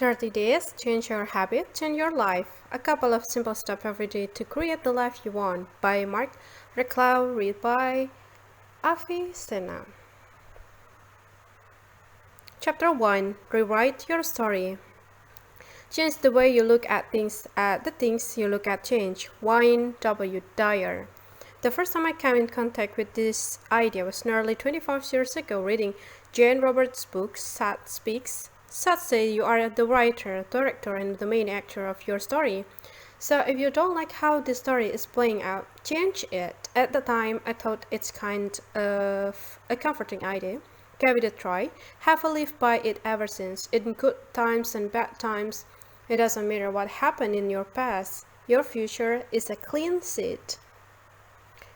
30 days, change your habit, change your life. A couple of simple steps every day to create the life you want. By Mark Reclau, read by Avicenna. Chapter 1. Rewrite your story. Change the way you look at things. The things you look at change. Wayne W. Dyer. The first time I came in contact with this idea was nearly 25 years ago reading Jane Roberts' book, Sad Speaks. Sad says you are the writer, director, and the main actor of your story. So if you don't like how the story is playing out, change it. At the time, I thought it's kind of a comforting idea. Give it a try. Have lived by it ever since. In good times and bad times, it doesn't matter what happened in your past. Your future is a clean sheet.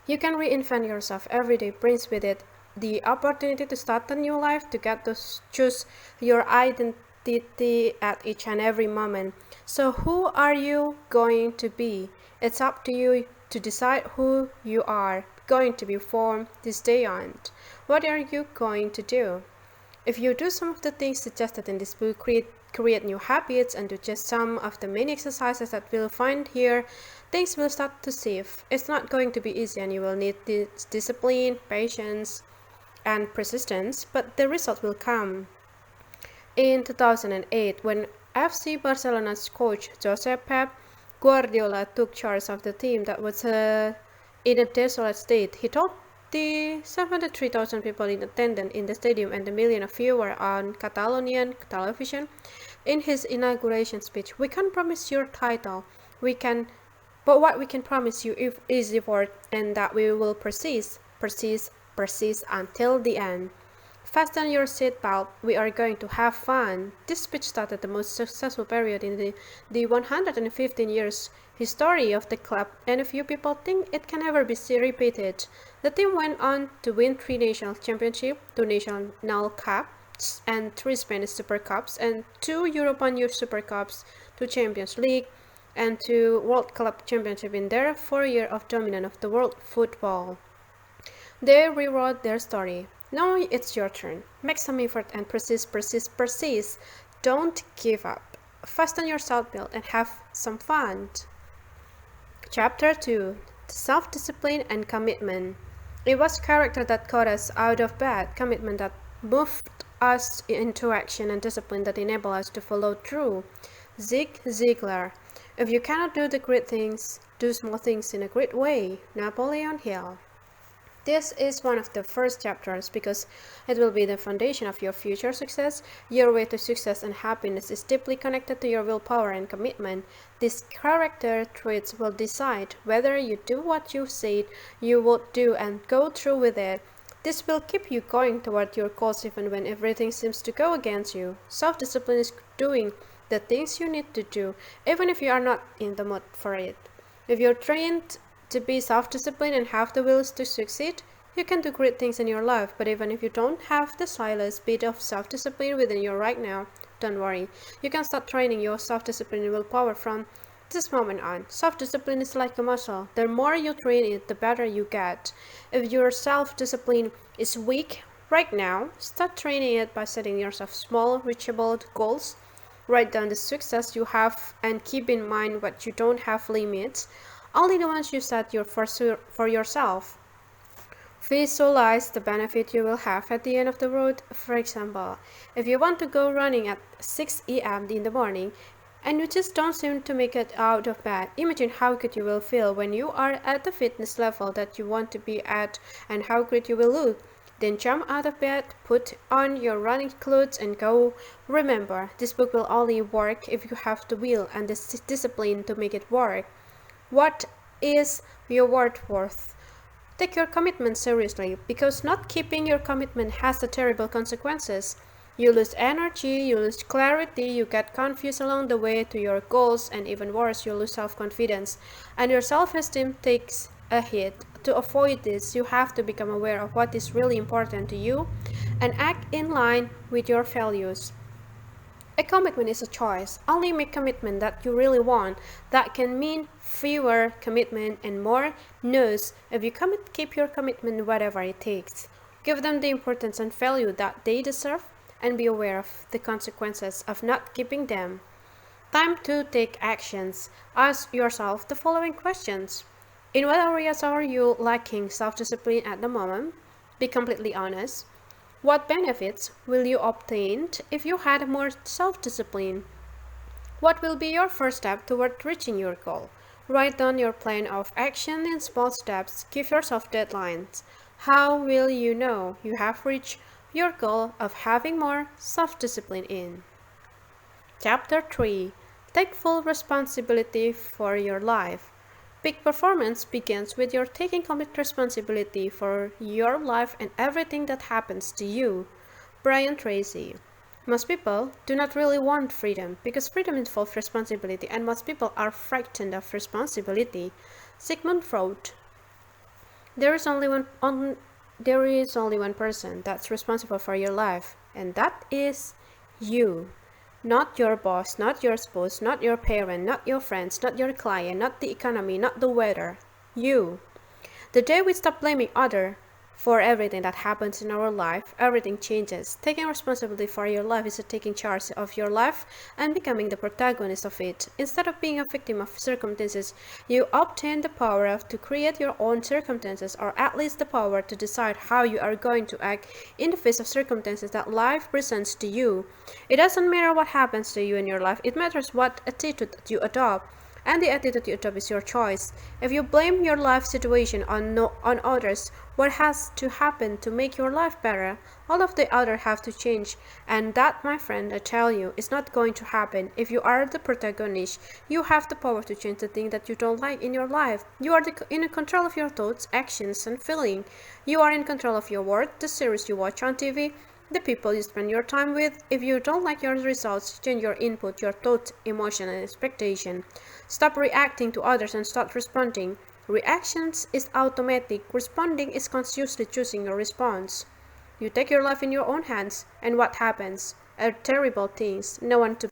You can reinvent yourself every day, brings with it the opportunity to start a new life, to get to choose your identity at each and every moment. So who are you going to be? It's up to you to decide who you are going to be from this day on. What are you going to do? If you do some of the things suggested in this book, create new habits, and do just some of the many exercises that we'll find here, things will start to shift. It's not going to be easy, and you will need this discipline, patience, and persistence, but the result will come. In 2008, when FC Barcelona's coach Josep Pep Guardiola took charge of the team that was in a desolate state, he told the 73,000 people in attendance in the stadium and the million of viewers on Catalonian television in his inauguration speech, "We can't promise your title, but what we can promise you is the word, and that we will persist until the end. Fasten your seatbelt, we are going to have fun." This speech started the most successful period in the 115 years history of the club, and a few people think it can never be repeated. The team went on to win 3 national championships, 2 national cups, and 3 Spanish Super Cups, and 2 European Youth Super Cups, 2 Champions League, and 2 World Club Championships in their 4 years of dominance of the world football. They rewrote their story. Now it's your turn. Make some effort and persist. Don't give up. Fasten your seatbelt and have some fun. Chapter 2. Self-discipline and commitment. It was character that got us out of bed, commitment that moved us into action, and discipline that enabled us to follow through. Zig Ziglar. If you cannot do the great things, do small things in a great way. Napoleon Hill. This is one of the first chapters because it will be the foundation of your future success. Your way to success and happiness is deeply connected to your willpower and commitment. These character traits will decide whether you do what you said you would do and go through with it. This will keep you going toward your goals even when everything seems to go against you. Self-discipline is doing the things you need to do, even if you are not in the mood for it. If you're trained to be self-disciplined and have the wills to succeed, you can do great things in your life. But even if you don't have the slightest bit of self-discipline within you right now, don't worry. You can start training your self-discipline and willpower from this moment on. Self-discipline is like a muscle. The more you train it, the better you get. If your self-discipline is weak right now, start training it by setting yourself small, reachable goals. Write down the success you have and keep in mind what you don't have limits. Only the ones you set for yourself. Visualize the benefit you will have at the end of the road. For example, if you want to go running at 6 a.m. in the morning and you just don't seem to make it out of bed, imagine how good you will feel when you are at the fitness level that you want to be at and how great you will look. Then jump out of bed, put on your running clothes and go. Remember, this book will only work if you have the will and the discipline to make it work. What is your word worth? Take your commitment seriously, because not keeping your commitment has the terrible consequences. You lose energy, you lose clarity, you get confused along the way to your goals, and even worse, you lose self-confidence, and your self-esteem takes a hit. To avoid this, you have to become aware of what is really important to you and act in line with your values. A commitment is a choice. Only make commitment that you really want. That can mean fewer commitment and more no's. If you commit, keep your commitment whatever it takes. Give them the importance and value that they deserve. and be aware of the consequences of not keeping them. Time to take actions. Ask yourself the following questions. In what areas are you lacking self-discipline at the moment? Be completely honest. What benefits will you obtain if you had more self-discipline? What will be your first step toward reaching your goal? Write down your plan of action in small steps. Give yourself deadlines. How will you know you have reached your goal of having more self-discipline in? Chapter 3. Take full responsibility for your life. Peak performance begins with your taking complete responsibility for your life and everything that happens to you. Brian Tracy. Most people do not really want freedom because freedom involves responsibility and most people are frightened of responsibility. Sigmund Freud. There is only one person that's responsible for your life, and that is you. Not your boss, not your spouse, not your parent, not your friends, not your client, not the economy, not the weather. You. The day we stop blaming others for everything that happens in our life, everything changes. Taking responsibility for your life is taking charge of your life and becoming the protagonist of it. Instead of being a victim of circumstances, you obtain the power to create your own circumstances, or at least the power to decide how you are going to act in the face of circumstances that life presents to you. It doesn't matter what happens to you in your life, it matters what attitude you adopt. And the attitude you adopt is your choice. If you blame your life situation on others, what has to happen to make your life better? All of the others have to change. And that, my friend, I tell you, is not going to happen. If you are the protagonist, you have the power to change the thing that you don't like in your life. You are in control of your thoughts, actions, and feeling. You are in control of your work, the series you watch on TV, the people you spend your time with. If you don't like your results, change your input, your thoughts, emotion, and expectation. Stop reacting to others and start responding. Reactions is automatic. Responding is consciously choosing your response. You take your life in your own hands, and what happens? Are terrible things. No one to.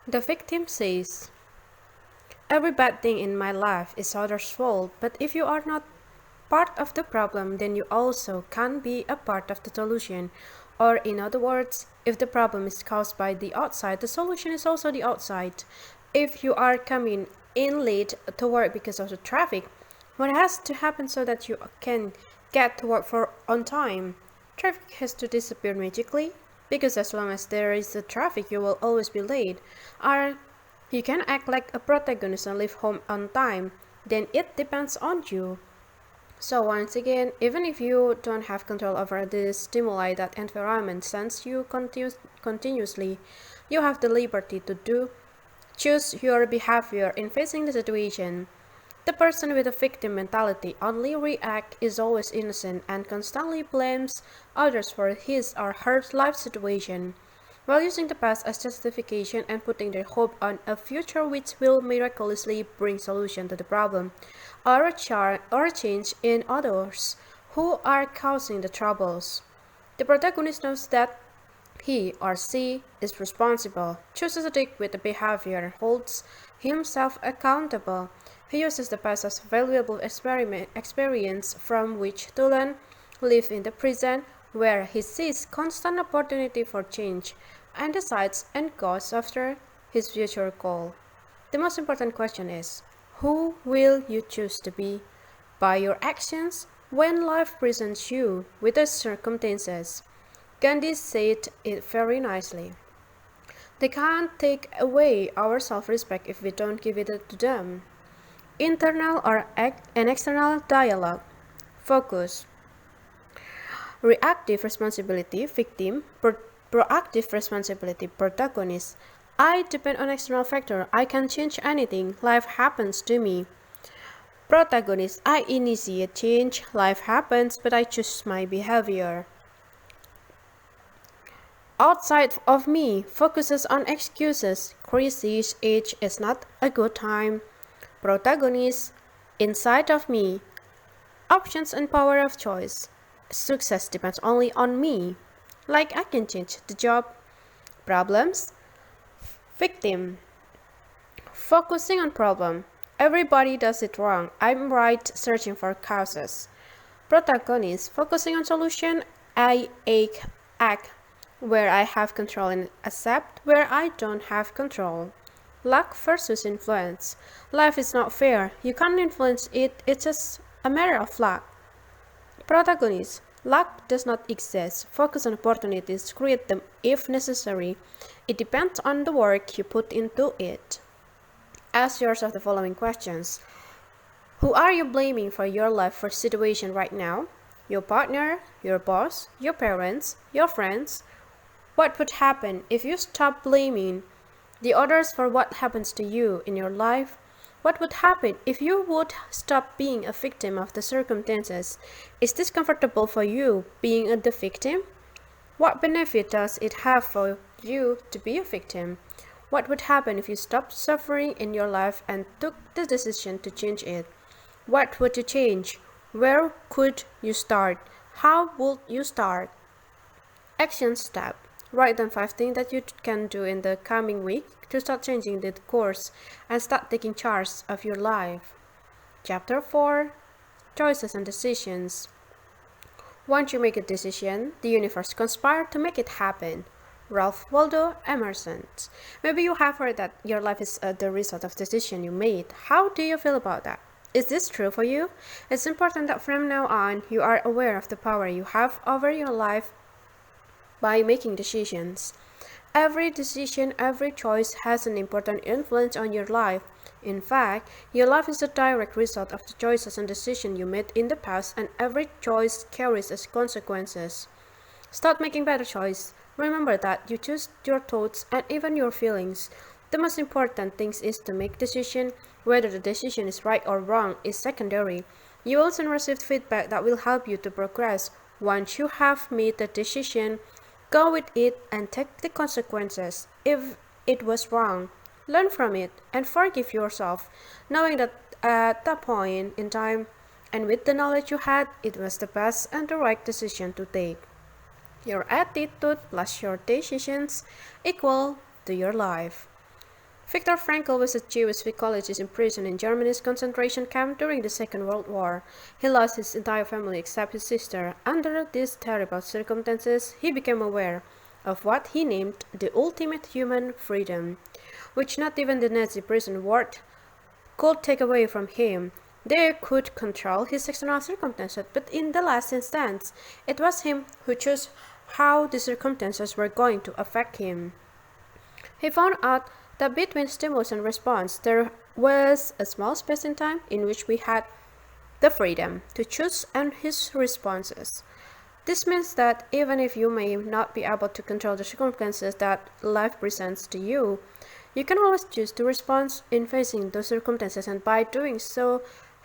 The victim says, "Every bad thing in my life is others' fault, but if you are not part of the problem, then you also can be a part of the solution." Or in other words, if the problem is caused by the outside, the solution is also the outside. If you are coming in late to work because of the traffic, what has to happen so that you can get to work on time? Traffic has to disappear magically, because as long as there is a traffic, you will always be late. Or you can act like a protagonist and leave home on time. Then it depends on you. So once again, even if you don't have control over the stimuli that environment sends you continuously, you have the liberty to choose your behavior in facing the situation. The person with a victim mentality only reacts, is always innocent, and constantly blames others for his or her life situation, while using the past as justification and putting their hope on a future which will miraculously bring solution to the problem, or a change in others who are causing the troubles. The protagonist knows that he or she is responsible, chooses to stick with the behavior, holds himself accountable. He uses the past as valuable experience from which to learn, live in the present, where he sees constant opportunity for change, and decides and goes after his future goal. The most important question is, who will you choose to be? By your actions when life presents you with the circumstances. Gandhi said it very nicely. They can't take away our self-respect if we don't give it to them. Internal and external dialogue. Focus. Reactive responsibility, victim. Proactive responsibility, protagonist. I depend on external factor. I can change anything. Life happens to me. Protagonist. I initiate change. Life happens, but I choose my behavior. Outside of me focuses on excuses. Crisis, age is not a good time. Protagonist. Inside of me. Options and power of choice. Success depends only on me. Like I can change the job. Problems. Victim. Focusing on problem. Everybody does it wrong. I'm right, searching for causes. Protagonist. Focusing on solution. I act where I have control and accept where I don't have control. Luck versus influence. Life is not fair. You can't influence it, it's just a matter of luck. Protagonist. Luck does not exist. Focus on opportunities, create them if necessary. It depends on the work you put into it. Ask yourself the following questions. Who are you blaming for your life or situation right now? Your partner, your boss, your parents, your friends? What would happen if you stop blaming the others for what happens to you in your life? What would happen if you would stop being a victim of the circumstances? Is this comfortable for you, being the victim? What benefit does it have for you to be a victim? What would happen if you stopped suffering in your life and took the decision to change it? What would you change? Where could you start? How would you start? Action step. Write down 5 things that you can do in the coming week to start changing the course and start taking charge of your life. Chapter 4. Choices and decisions. Once you make a decision, the universe conspires to make it happen. Ralph Waldo Emerson. Maybe you have heard that your life is the result of decision you made. How do you feel about that? Is this true for you? It's important that from now on, you are aware of the power you have over your life by making decisions. Every decision, every choice has an important influence on your life. In fact, your life is a direct result of the choices and decisions you made in the past, and every choice carries its consequences. Start making better choices. Remember that you choose your thoughts and even your feelings. The most important thing is to make decision. Whether the decision is right or wrong is secondary. You will also receive feedback that will help you to progress. Once you have made the decision, go with it and take the consequences. If it was wrong, learn from it and forgive yourself, knowing that at that point in time and with the knowledge you had, it was the best and the right decision to take. Your attitude plus your decisions equal to your life. Viktor Frankl was a Jewish psychologist imprisoned in Germany's concentration camp during the Second World War. He lost his entire family except his sister. Under these terrible circumstances, he became aware of what he named the ultimate human freedom, which not even the Nazi prison ward could take away from him. They could control his external circumstances, but in the last instance, it was him who chose how the circumstances were going to affect him. He found out that between stimulus and response, there was a small space in time in which we had the freedom to choose and his responses. This means that even if you may not be able to control the circumstances that life presents to you, you can always choose to respond in facing those circumstances, and by doing so,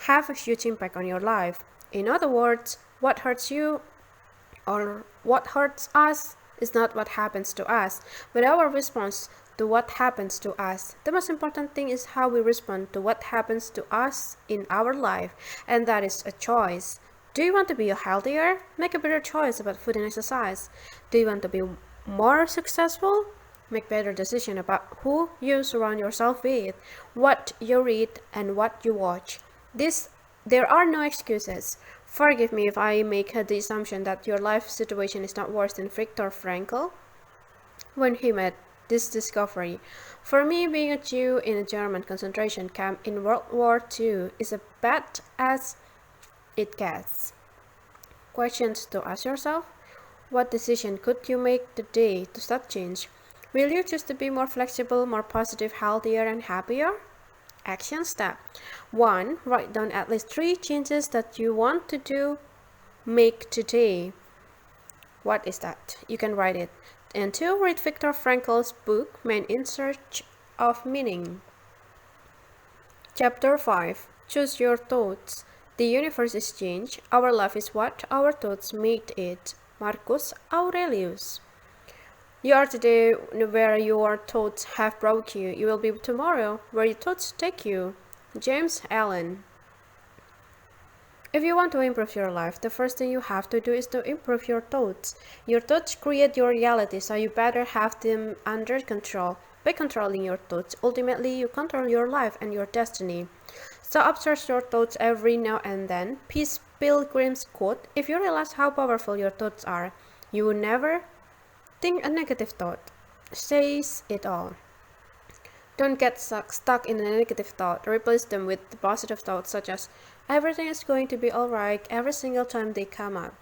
have a huge impact on your life. In other words, what hurts you or what hurts us is not what happens to us, but our response to what happens to us. The most important thing is how we respond to what happens to us in our life, and that is a choice. Do you want to be healthier? Make a better choice about food and exercise. Do you want to be more successful? Make better decisions about who you surround yourself with, what you read, and what you watch. There are no excuses. Forgive me if I make the assumption that your life situation is not worse than Viktor Frankl when he made this discovery. For me, being a Jew in a German concentration camp in World War II is as bad as it gets. Questions to ask yourself. What decision could you make today to start change? Will you choose to be more flexible, more positive, healthier, and happier? Action step 1. Write down at least 3 changes that you want to make today. What is that? You can write it. And 2. Read Viktor Frankl's book, Man in Search of Meaning. Chapter 5. Choose your thoughts. The universe is change. Our life is what our thoughts made it. Marcus Aurelius. You are today where your thoughts have brought you. You will be tomorrow where your thoughts take you. James Allen. If you want to improve your life, the first thing you have to do is to improve your thoughts. Your thoughts create your reality, so you better have them under control. By controlling your thoughts, ultimately you control your life and your destiny. So observe your thoughts every now and then. Peace Pilgrim's quote, if you realize how powerful your thoughts are, you will never Think a negative thought says it all. Don't get stuck in a negative thought. Replace them with the positive thoughts such as, everything is going to be alright every single time they come up.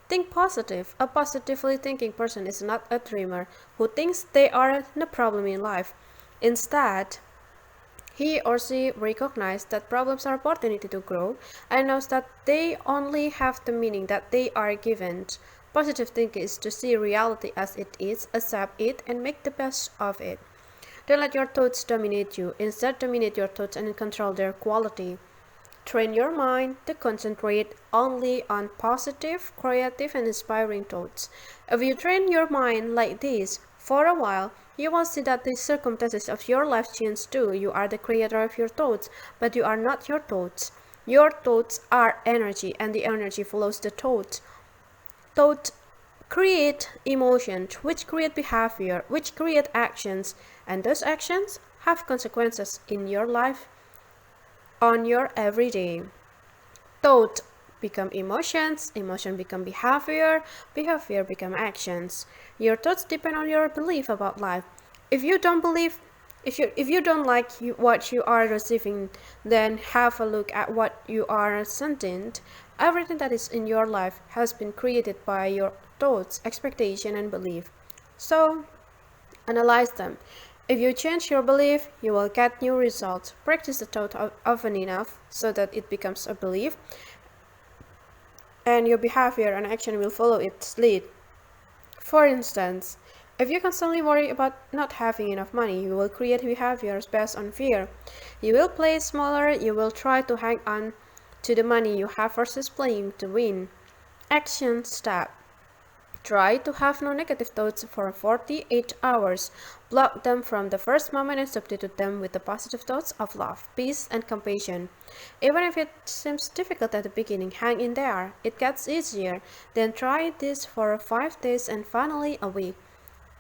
Think positive. A positively thinking person is not a dreamer who thinks they are no problem in life. Instead, he or she recognizes that problems are opportunity to grow and knows that they only have the meaning that they are given. Positive thinking is to see reality as it is, accept it, and make the best of it. Don't let your thoughts dominate you. Instead, dominate your thoughts and control their quality. Train your mind to concentrate only on positive, creative, and inspiring thoughts. If you train your mind like this for a while, you will see that the circumstances of your life change too. You are the creator of your thoughts, but you are not your thoughts. Your thoughts are energy, and the energy follows the thoughts. Thoughts create emotions, which create behavior, which create actions, and those actions have consequences in your life on your everyday. Thoughts become emotions, emotion become behavior, behavior become actions. Your thoughts depend on your belief about life. If you don't believe if you don't like what you are receiving, then have a look at what you are sending. Everything that is in your life has been created by your thoughts, expectation, and belief. So, analyze them. If you change your belief, you will get new results. Practice the thought often enough so that it becomes a belief, and your behavior and action will follow its lead. For instance, if you constantly worry about not having enough money, you will create behaviors based on fear. You will play smaller, you will try to hang on to the money you have versus playing to win. Action step. Try to have no negative thoughts for 48 hours. Block them from the first moment and substitute them with the positive thoughts of love, peace, and compassion. Even if it seems difficult at the beginning, hang in there. It gets easier. Then try this for 5 days and finally a week.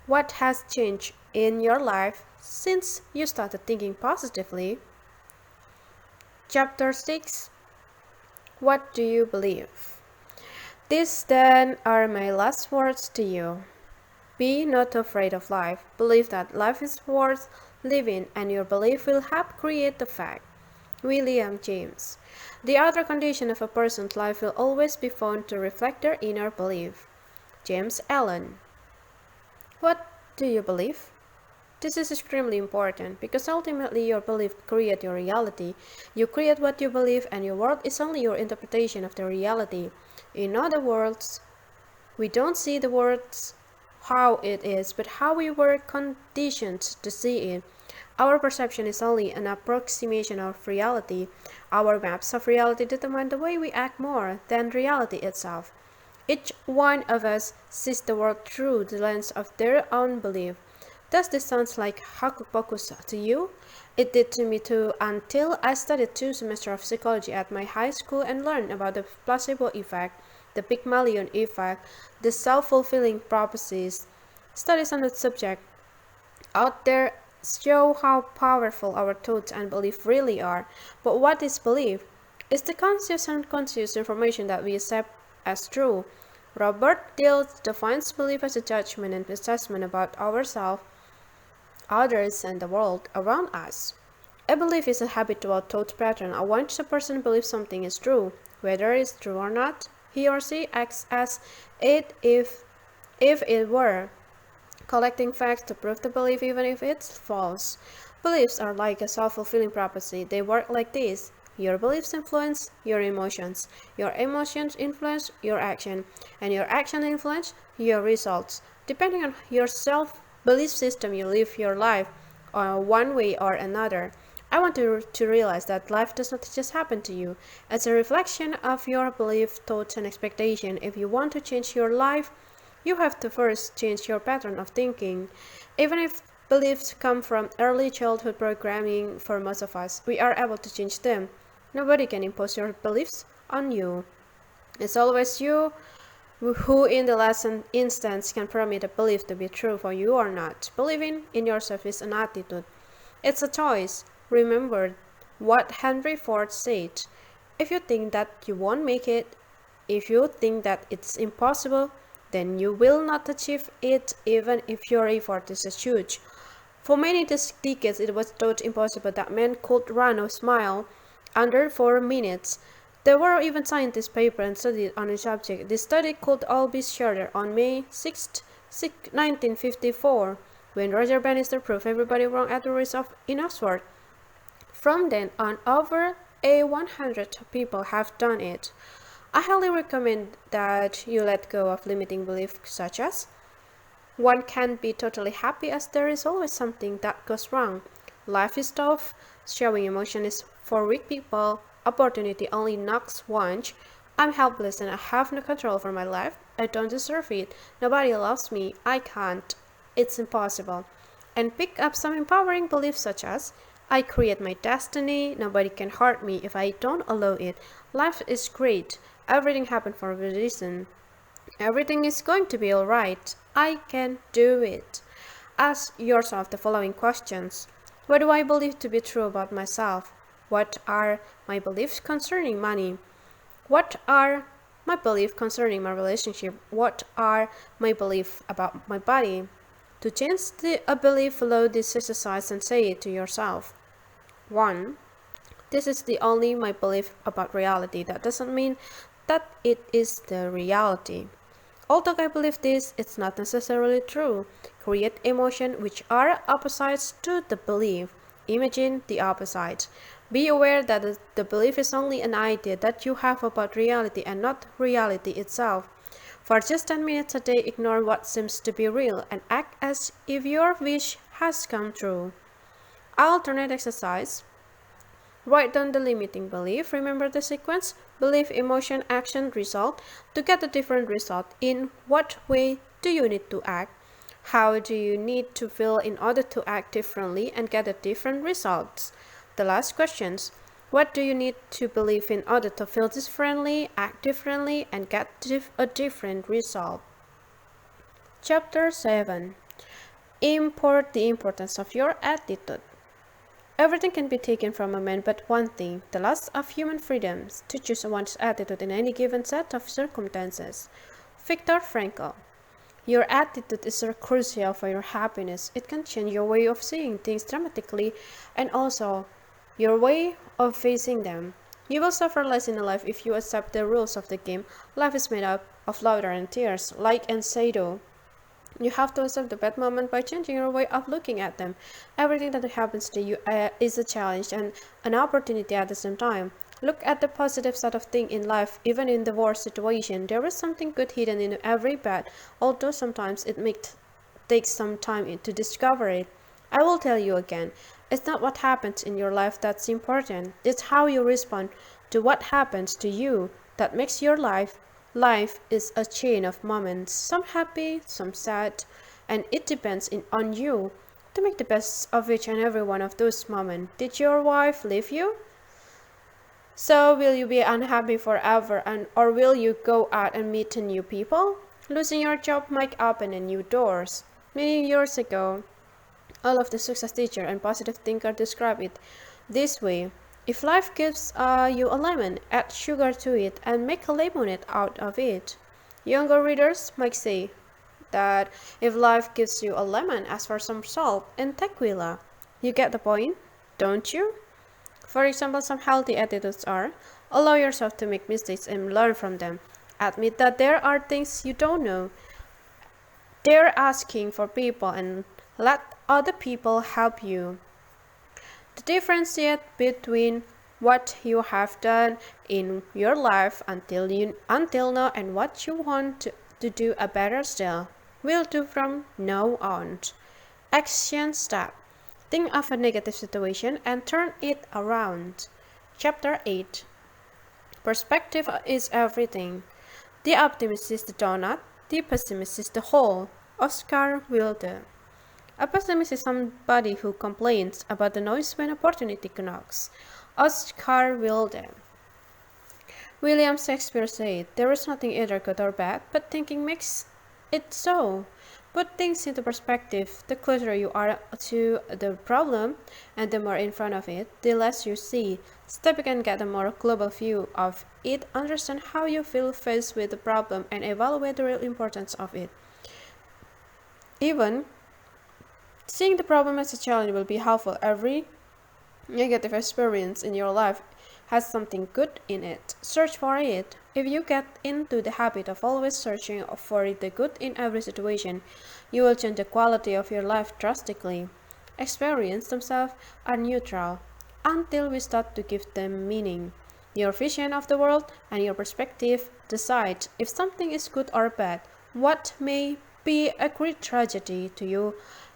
What has changed in your life since you started thinking positively? Chapter 6. What do you believe? These then are my last words to you. Be not afraid of life. Believe that life is worth living, and your belief will help create the fact. William James. The outer condition of a person's life will always be found to reflect their inner belief. James Allen. What do you believe? This is extremely important because ultimately your belief creates your reality. You create what you believe, and your world is only your interpretation of the reality. In other words, we don't see the world how it is, but how we were conditioned to see it. Our perception is only an approximation of reality. Our maps of reality determine the way we act more than reality itself. Each one of us sees the world through the lens of their own belief. Does this sound like hocus pocus to you? It did to me too, until I studied 2 semesters of psychology at my high school and learned about the placebo effect, the Pygmalion effect, the self-fulfilling prophecies. Studies on the subject out there show how powerful our thoughts and beliefs really are. But what is belief? It's the conscious and unconscious information that we accept as true. Robert Dills defines belief as a judgment and assessment about ourselves, others, and the world around us. A belief is a habitual thought pattern. Once a person believes something is true, whether it's true or not, he or she acts as it if it were, collecting facts to prove the belief even if it's false. Beliefs are like a self-fulfilling prophecy. They work like this. Your beliefs influence your emotions influence your action, and your action influence your results. Depending on your self-belief system, you live your life one way or another. I want you to realize that life does not just happen to you. It's a reflection of your belief, thoughts, and expectation. If you want to change your life, you have to first change your pattern of thinking. Even if beliefs come from early childhood programming for most of us, we are able to change them. Nobody can impose your beliefs on you. It's always you who in the last instance can permit a belief to be true for you or not. Believing in yourself is an attitude. It's a choice. Remember what Henry Ford said. If you think that you won't make it, if you think that it's impossible, then you will not achieve it even if your effort is huge. For many decades, it was thought impossible that men could run a mile under 4 minutes. There were even scientists paper and studies on the subject. This study could all be shared on May 6, 1954, when Roger Bannister proved everybody wrong at the race in Oxford. From then on, over 100 people have done it. I highly recommend that you let go of limiting beliefs such as one can't be totally happy as there is always something that goes wrong. Life is tough. Showing emotion is for weak people. Opportunity only knocks once. I'm helpless and I have no control over my life. I don't deserve it. Nobody loves me. I can't. It's impossible. And pick up some empowering beliefs such as I create my destiny. Nobody can hurt me if I don't allow it. Life is great. Everything happened for a reason. Everything is going to be alright. I can do it. Ask yourself the following questions. What do I believe to be true about myself? What are my beliefs concerning money? What are my beliefs concerning my relationship? What are my beliefs about my body? To change a belief, follow this exercise and say it to yourself. 1. This is the only my belief about reality. That doesn't mean that it is the reality. Although I believe this, it's not necessarily true. Create emotions which are opposites to the belief. Imagine the opposite. Be aware that the belief is only an idea that you have about reality and not reality itself. For just 10 minutes a day, ignore what seems to be real and act as if your wish has come true. Alternate exercise. Write down the limiting belief. Remember the sequence: belief, emotion, action, result. To get a different result, in what way do you need to act? How do you need to feel in order to act differently and get a different results? The last questions. What do you need to believe in order to feel differently, act differently, and get a different result? Chapter 7. Import the importance of your attitude. Everything can be taken from a man but one thing, the loss of human freedoms, to choose one's attitude in any given set of circumstances. Viktor Frankl. Your attitude is crucial for your happiness. It can change your way of seeing things dramatically and also your way of facing them. You will suffer less in life if you accept the rules of the game. Life is made up of laughter and tears, light and shadow. You have to accept the bad moment by changing your way of looking at them. Everything that happens to you is a challenge and an opportunity at the same time. Look at the positive side of things in life. Even in the worst situation, there is something good hidden in every bad, although sometimes it takes some time to discover it. I will tell you again, it's not what happens in your life that's important. It's how you respond to what happens to you that makes your life. Life is a chain of moments, some happy, some sad, and it depends on you to make the best of each and every one of those moments. Did your wife leave you? So will you be unhappy forever, or will you go out and meet new people? Losing your job might open new doors. Many years ago, all of the success teachers and positive thinkers describe it this way. If life gives you a lemon, add sugar to it and make a lemonade out of it. Younger readers might say that if life gives you a lemon, ask for some salt and tequila. You get the point, don't you? For example, some healthy attitudes are: allow yourself to make mistakes and learn from them. Admit that there are things you don't know. Dare asking for people and let other people help you. To differentiate between what you have done in your life until now and what you want to do a better still. Will do from now on. Action step. Think of a negative situation and turn it around. Chapter 8. Perspective is everything. The optimist is the donut, the pessimist is the hole. Oscar Wilde. A pessimist is somebody who complains about the noise when opportunity knocks. Oscar Wilde. William Shakespeare said, "There is nothing either good or bad, but thinking makes it so." Put things into perspective. The closer you are to the problem and the more in front of it, the less you see. Step back and get a more global view of it, understand how you feel faced with the problem, and evaluate the real importance of it. Even seeing the problem as a challenge will be helpful. Every negative experience in your life has something good in it. Search for it. If you get into the habit of always searching for the good in every situation, you will change the quality of your life drastically. Experiences themselves are neutral until we start to give them meaning. Your vision of the world and your perspective decide if something is good or bad. What may be a great tragedy to you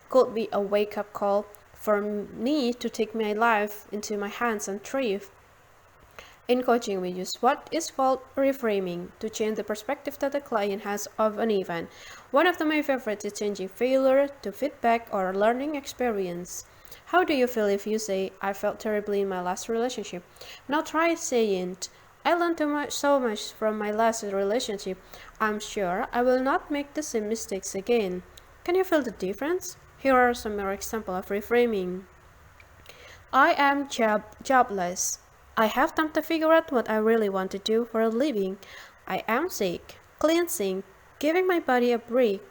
could be a wake-up call for me to take my life into my hands and thrive. In coaching, we use what is called reframing to change the perspective that the client has of an event. One of my favorites is changing failure to feedback or learning experience. How do you feel if you say, I felt terribly in my last relationship? Now try saying, I learned so much from my last relationship. I'm sure I will not make the same mistakes again. Can you feel the difference? Here are some more examples of reframing. I am jobless. I have time to figure out what I really want to do for a living. I am sick. Cleansing. Giving my body a break.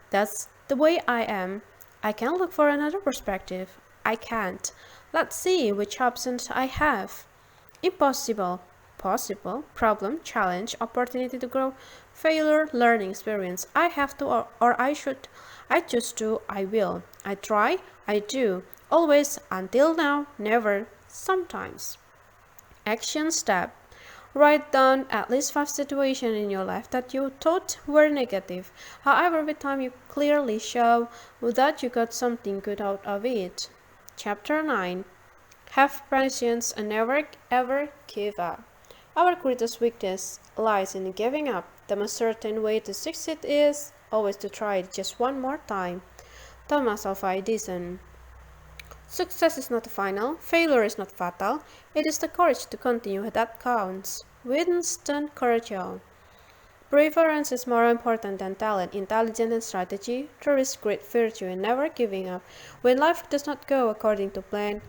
That's the way I am. I can look for another perspective. I can't. Let's see which options I have. Impossible. Possible. Problem. Challenge. Opportunity to grow. Failure. Learning experience. I have to or I should. I choose to. I will. I try. I do. Always. Until now. Never. Sometimes. Action step. Write down at least 5 situations in your life that you thought were negative. However, with time you clearly show that you got something good out of it. Chapter 9. Have patience and never ever give up. Our greatest weakness lies in giving up. The most certain way to succeed is always to try it just one more time. Thomas Alva Edison. Success is not final, failure is not fatal, it is the courage to continue that counts. Winston Churchill. Perseverance is more important than talent, intelligence and strategy. There is great virtue in never giving up. When life does not go according to plan,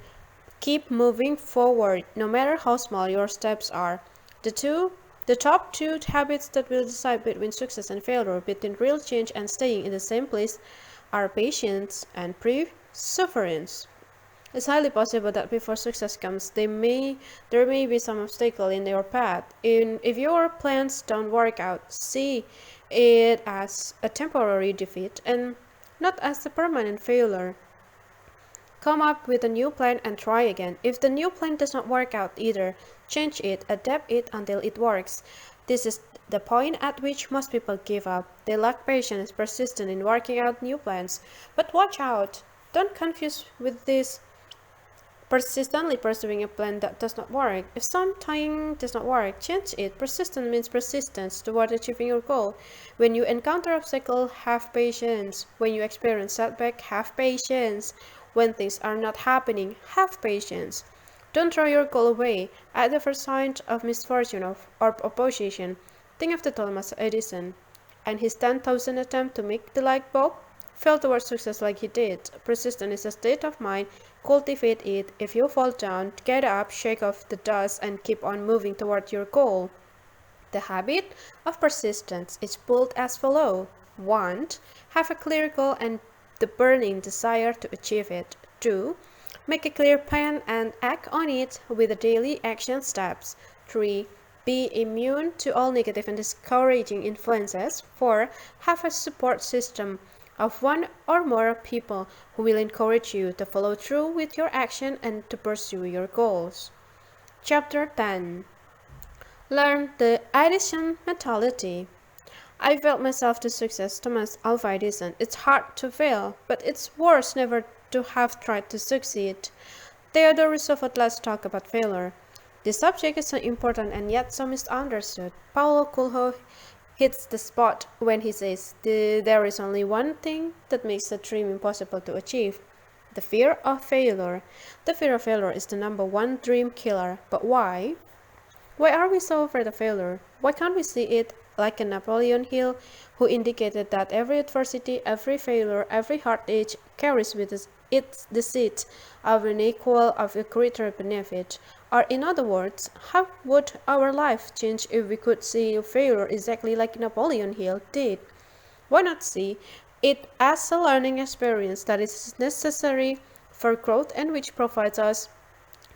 keep moving forward, no matter how small your steps are. The top two habits that will decide between success and failure, between real change and staying in the same place, are patience and perseverance. It's highly possible that before success comes, there may be some obstacle in your path. If your plans don't work out, see it as a temporary defeat and not as a permanent failure. Come up with a new plan and try again. If the new plan does not work out either, change it, adapt it until it works. This is the point at which most people give up. They lack patience, persistent in working out new plans. But watch out! Don't confuse with this persistently pursuing a plan that does not work. If something does not work, change it. Persistent means persistence toward achieving your goal. When you encounter obstacles, have patience. When you experience setback, have patience. When things are not happening, have patience. Don't throw your goal away at the first sign of misfortune or opposition. Think of the Thomas Edison and his 10,000 attempt to make the light bulb. Fail towards success like he did. Persistence is a state of mind. Cultivate it. If you fall down, get up, shake off the dust, and keep on moving toward your goal. The habit of persistence is built as follows. 1. Have a clear goal and the burning desire to achieve it. 2. Make a clear plan and act on it with the daily action steps. 3. Be immune to all negative and discouraging influences. 4. Have a support system of one or more people who will encourage you to follow through with your action and to pursue your goals. Chapter 10. Learn the Edison mentality. I failed myself to success, Thomas Alva Edison. It's hard to fail, but it's worse never to have tried to succeed. Theodore Roosevelt. Let's talk about failure. This subject is so important and yet so misunderstood. Paulo Coelho hits the spot when he says there is only one thing that makes a dream impossible to achieve: the fear of failure. The fear of failure is the number one dream killer. But why? Why are we so afraid of failure? Why can't we see it like a Napoleon Hill, who indicated that every adversity, every failure, every heartache carries with it the seed of an equal of a greater benefit. Or in other words, how would our life change if we could see failure exactly like Napoleon Hill did? Why not see it as a learning experience that is necessary for growth and which provides us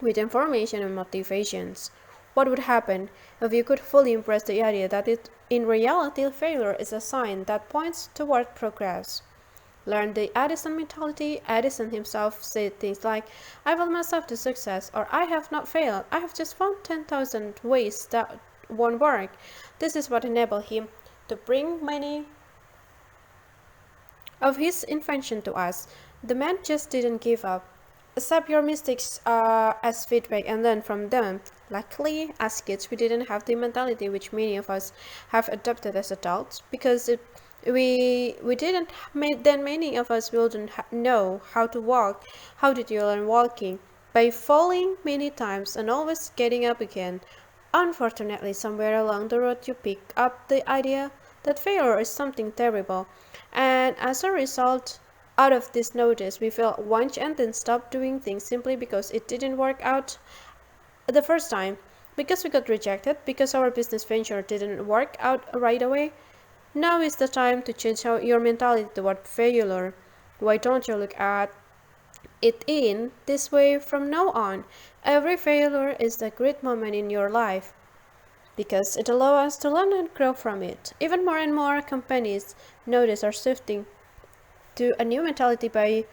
with information and motivations? What would happen if you could fully embrace the idea that in reality failure is a sign that points toward progress? Learn the Edison mentality. Edison himself said things like, I will myself to success, or I have not failed, I have just found 10,000 ways that won't work. This is what enabled him to bring many of his invention to us. The man just didn't give up. Accept your mistakes as feedback and learn from them. Luckily, as kids, we didn't have the mentality which many of us have adopted as adults, because we didn't then many of us wouldn't know how to walk. How did you learn walking? By falling many times and always getting up again. Unfortunately, somewhere along the road you pick up the idea that failure is something terrible, and as a result, out of this notice, we feel once and then stop doing things simply because it didn't work out the first time, because we got rejected, because our business venture didn't work out right away. Now is the time to change your mentality toward failure. Why don't you look at it in this way from now on? Every failure is a great moment in your life, because it allows us to learn and grow from it. Even more and more companies nowadays are shifting to a new mentality by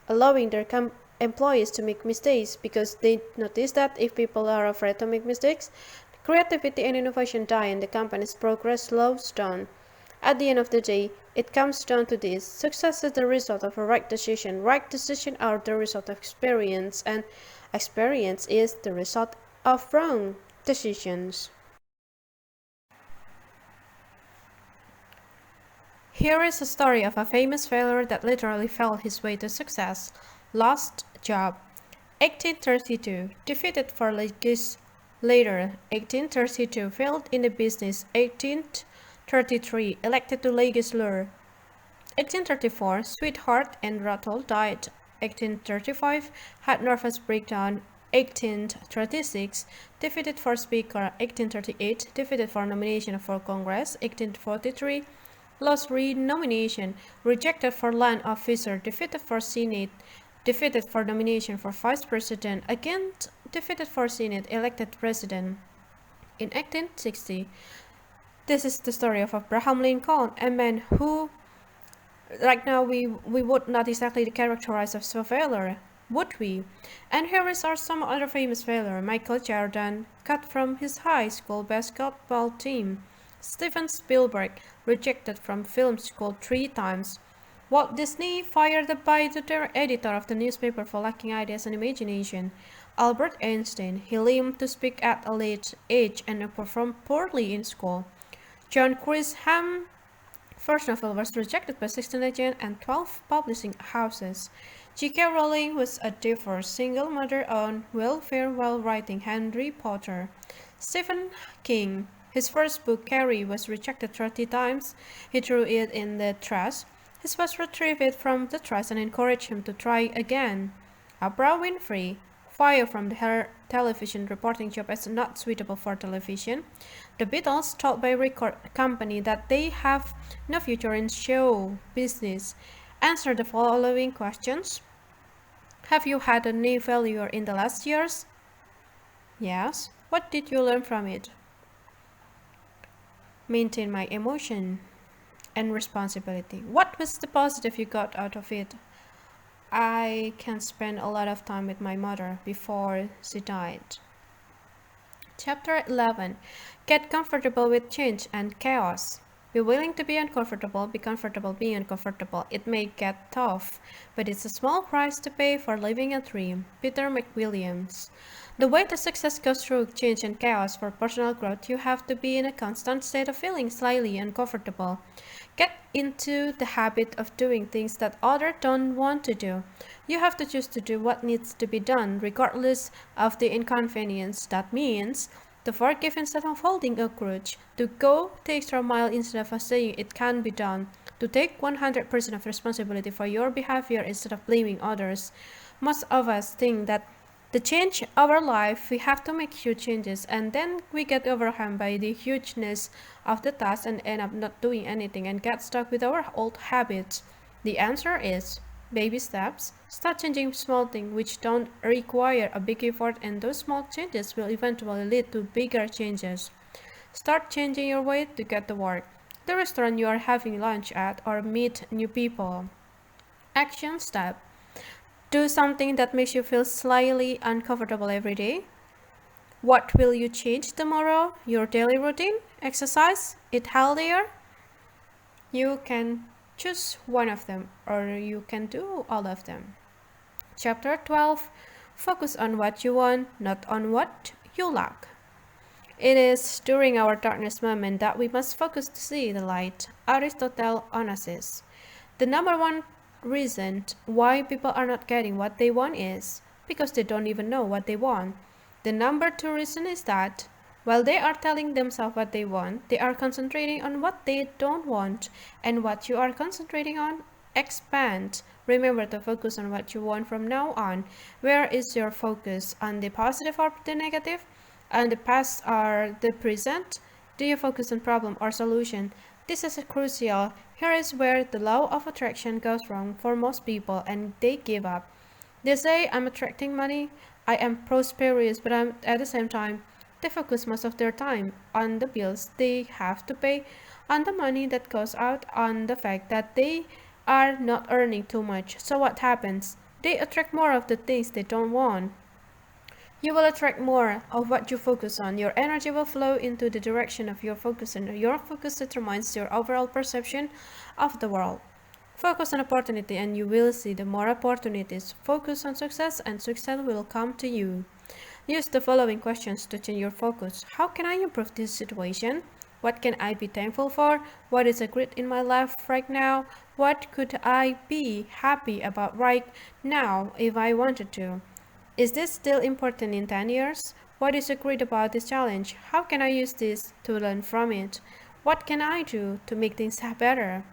allowing their employees to make mistakes, because they notice that if people are afraid to make mistakes, creativity and innovation die and the company's progress slows down. At the end of the day, it comes down to this: success is the result of a right decision. Right decisions are the result of experience, and experience is the result of wrong decisions. Here is a story of a famous failure that literally fell his way to success. Lost job. 1832. Defeated for legislator. 1832. Failed in the business. 1833. Elected to legislature. 1834. Sweetheart and rattle died. 1835. Had nervous breakdown. 1836. Defeated for speaker. 1838. Defeated for nomination for Congress. 1843. Lost re-nomination, rejected for land officer, defeated for Senate, defeated for nomination for vice president, again defeated for Senate, elected president. In 1860, this is the story of Abraham Lincoln, a man who, right now, we would not exactly characterize as a failure, would we? And here is some other famous failure. Michael Jordan, cut from his high school basketball team. Steven Spielberg, rejected from film school 3 times. Walt Disney, fired by the editor of the newspaper for lacking ideas and imagination. Albert Einstein, he limped to speak at a late age and performed poorly in school. John Grisham, first novel was rejected by 16 agents and 12 publishing houses. J.K. Rowling was a divorced single mother on welfare while writing Harry Potter. Stephen King, his first book, Carrie, was rejected 30 times. He threw it in the trash. His was retrieved from the trash and encouraged him to try again. Oprah Winfrey, fired from her television reporting job as not suitable for television. The Beatles, told by a record company that they have no future in show business. Answer the following questions. Have you had any failure in the last years? Yes. What did you learn from it? Maintain my emotion and responsibility. What was the positive you got out of it? I can spend a lot of time with my mother before she died. Chapter 11. Get comfortable with change and chaos. Be willing to be uncomfortable. Be comfortable being uncomfortable. It may get tough, but it's a small price to pay for living a dream. Peter McWilliams. The way to success goes through change and chaos. For personal growth, you have to be in a constant state of feeling slightly uncomfortable. Get into the habit of doing things that others don't want to do. You have to choose to do what needs to be done, regardless of the inconvenience that means. to forgive instead of holding a grudge, to go the extra mile instead of saying it can be done, to take 100% of responsibility for your behavior instead of blaming others. Most of us think that to change our life, we have to make huge changes, and then we get overwhelmed by the hugeness of the task and end up not doing anything and get stuck with our old habits. The answer is baby steps. Start changing small things which don't require a big effort, and those small changes will eventually lead to bigger changes. Start changing your way to get to work, the restaurant you are having lunch at, or meet new people. Action step. Do something that makes you feel slightly uncomfortable every day. What will you change tomorrow? Your daily routine? Exercise? Eat healthier? You can choose one of them, or you can do all of them. Chapter 12. Focus on what you want, not on what you lack. It is during our darkness moment that we must focus to see the light. Aristotle Onassis. The number one reason why people are not getting what they want is because they don't even know what they want. The number two reason is that while they are telling themselves what they want, they are concentrating on what they don't want, and what you are concentrating on expand. Remember to focus on what you want from now on. Where is your focus? On the positive or the negative? On the past or the present? Do you focus on problem or solution? This is crucial. Here is where the law of attraction goes wrong for most people, and they give up. They say, I'm attracting money, I am prosperous, but at the same time, they focus most of their time on the bills they have to pay, on the money that goes out, on the fact that they are not earning too much. So what happens? They attract more of the things they don't want. You will attract more of what you focus on. Your energy will flow into the direction of your focus, and your focus determines your overall perception of the world. Focus on opportunity and you will see the more opportunities. Focus on success and success will come to you. Use the following questions to change your focus. How can I improve this situation? What can I be thankful for? What is great in my life right now? What could I be happy about right now if I wanted to? Is this still important in 10 years? What is great about this challenge? How can I use this to learn from it? What can I do to make things better?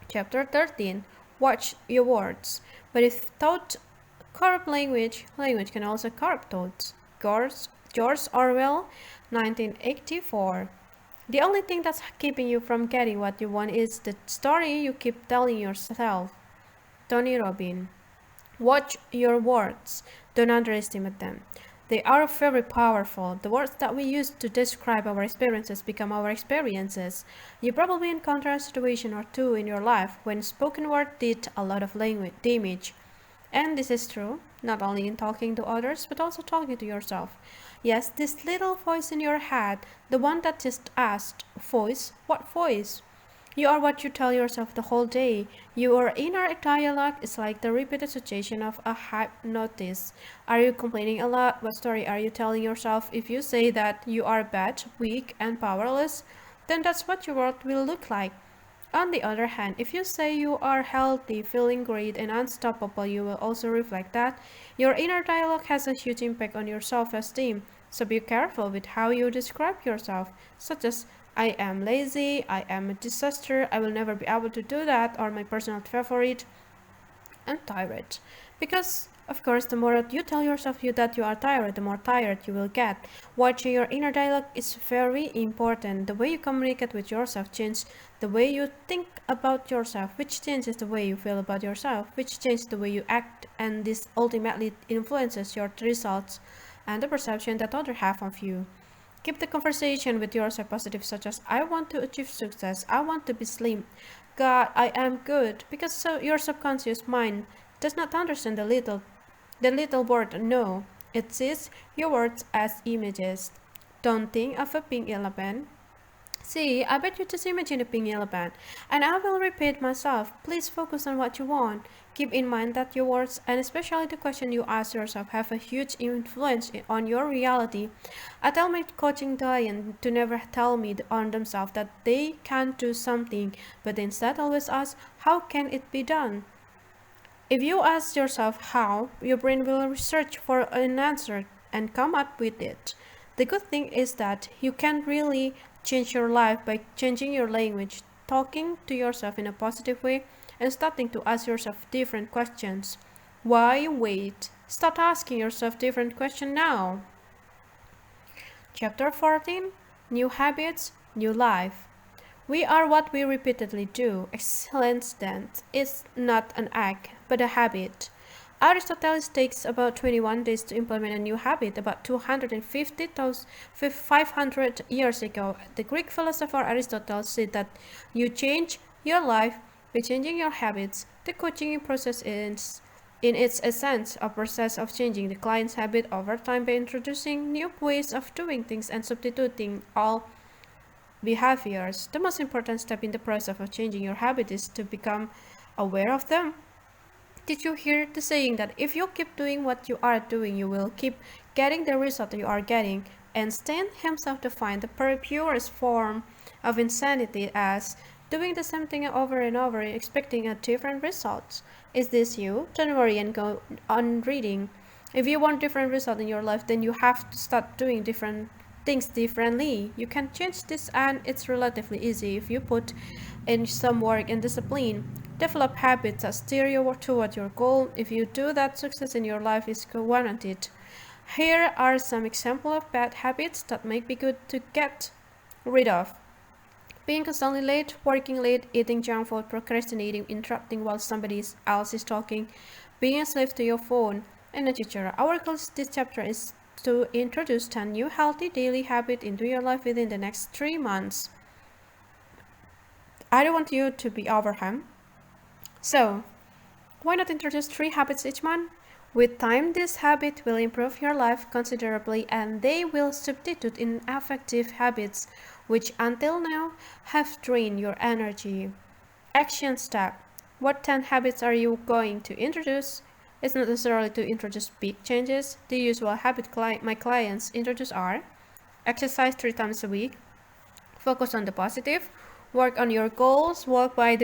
Chapter 13. Watch your words. But if thought corrupt language, language can also corrupt thoughts. George Orwell, 1984. The only thing that's keeping you from getting what you want is the story you keep telling yourself. Tony Robbins. Watch your words. Don't underestimate them. They are very powerful. The words that we use to describe our experiences become our experiences. You probably encounter a situation or two in your life when spoken word did a lot of language damage. And this is true, not only in talking to others, but also talking to yourself. Yes, this little voice in your head, the one that just asked, voice, what voice? You are what you tell yourself the whole day. Your inner dialogue is like the repeated suggestion of a hypnotist. Are you complaining a lot? What story are you telling yourself? If you say that you are bad, weak, and powerless, then that's what your world will look like. On the other hand, if you say you are healthy, feeling great, and unstoppable, you will also reflect that. Your inner dialogue has a huge impact on your self-esteem, so be careful with how you describe yourself, such as I am lazy, I am a disaster, I will never be able to do that, or my personal favorite, I'm tired. Because, of course, the more you tell yourself that you are tired, the more tired you will get. Watching your inner dialogue is very important. The way you communicate with yourself changes the way you think about yourself, which changes the way you feel about yourself, which changes the way you act, and this ultimately influences your results and the perception that others have of you. Keep the conversation with yourself positive, such as I want to achieve success, I want to be slim, God, I am good, because your subconscious mind does not understand the little word no. It sees your words as images. Don't think of a pink elephant. See, I bet you just imagine a pink elephant. And I will repeat myself. Please focus on what you want. Keep in mind that your words, and especially the question you ask yourself, have a huge influence on your reality. I tell my coaching client to never tell me on themselves that they can't do something, but instead always ask, how can it be done? If you ask yourself how, your brain will search for an answer and come up with it. The good thing is that you can really change your life by changing your language, talking to yourself in a positive way, and starting to ask yourself different questions. Why wait? Start asking yourself different questions now. Chapter 14: New Habits, New Life. We are what we repeatedly do. Excellence then is not an act, but a habit. Aristotle takes about 21 days to implement a new habit. About 500 years ago, the Greek philosopher Aristotle said that you change your life by changing your habits. The coaching process is, in its essence, a process of changing the client's habit over time by introducing new ways of doing things and substituting all behaviors. The most important step in the process of changing your habit is to become aware of them. Did you hear the saying that if you keep doing what you are doing, you will keep getting the result you are getting? Einstein himself defined the purest form of insanity as doing the same thing over and over, expecting a different result. Is this you? Don't worry and go on reading. If you want different result in your life, then you have to start doing different things differently. You can change this, and it's relatively easy if you put in some work and discipline. Develop habits that steer you toward your goal. If you do that, success in your life is guaranteed. Here are some examples of bad habits that might be good to get rid of. Being constantly late, working late, eating junk food, procrastinating, interrupting while somebody else is talking, being a slave to your phone, and etc. Our goal this chapter is to introduce 10 new healthy daily habits into your life within the next 3 months. I don't want you to be overwhelmed. So, why not introduce 3 habits each month? With time, this habit will improve your life considerably, and they will substitute ineffective habits which until now have drained your energy. Action step. What 10 habits are you going to introduce? It's not necessarily to introduce big changes. The usual habit my clients introduce are: exercise 3 times a week, focus on the positive, work on your goals, walk by the